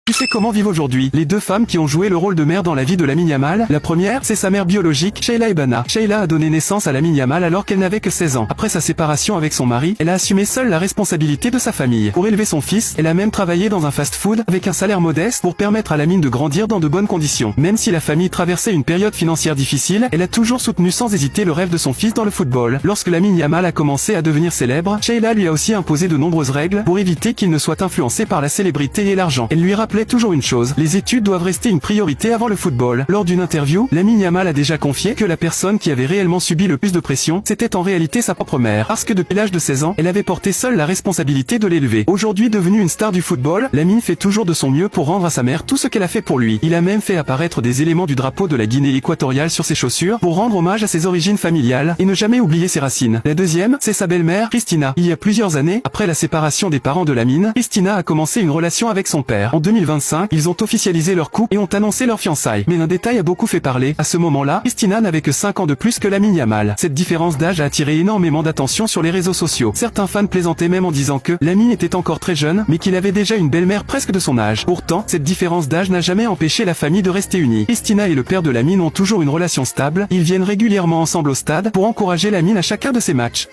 Tu sais comment vivent aujourd'hui les deux femmes qui ont joué le rôle de mère dans la vie de Lamine Yamal? La première, c'est sa mère biologique, Sheila Ebana. Sheila a donné naissance à Lamine Yamal alors qu'elle n'avait que 16 ans. Après sa séparation avec son mari, elle a assumé seule la responsabilité de sa famille. Pour élever son fils, elle a même travaillé dans un fast-food avec un salaire modeste pour permettre à Lamine de grandir dans de bonnes conditions. Même si la famille traversait une période financière difficile, elle a toujours soutenu sans hésiter le rêve de son fils dans le football. Lorsque Lamine Yamal a commencé à devenir célèbre, Sheila lui a aussi imposé de nombreuses règles pour éviter qu'il ne soit influencé par la célébrité et l'argent. Elle lui rappelait toujours une chose, les études doivent rester une priorité avant le football. Lors d'une interview, Lamine Yamal a déjà confié que la personne qui avait réellement subi le plus de pression, c'était en réalité sa propre mère, parce que depuis l'âge de 16 ans, elle avait porté seule la responsabilité de l'élever. Aujourd'hui devenue une star du football, Lamine fait toujours de son mieux pour rendre à sa mère tout ce qu'elle a fait pour lui. Il a même fait apparaître des éléments du drapeau de la Guinée équatoriale sur ses chaussures pour rendre hommage à ses origines familiales et ne jamais oublier ses racines. La deuxième, c'est sa belle-mère, Christina. Il y a plusieurs années, après la séparation des parents de Lamine, Christina a commencé une relation avec son père. En 2025, ils ont officialisé leur couple et ont annoncé leur fiançailles. Mais un détail a beaucoup fait parler. À ce moment-là, Christina n'avait que 5 ans de plus que Lamine Yamal. Cette différence d'âge a attiré énormément d'attention sur les réseaux sociaux. Certains fans plaisantaient même en disant que Lamine était encore très jeune, mais qu'il avait déjà une belle-mère presque de son âge. Pourtant, cette différence d'âge n'a jamais empêché la famille de rester unie. Christina et le père de Lamine ont toujours une relation stable. Ils viennent régulièrement ensemble au stade pour encourager Lamine à chacun de ses matchs.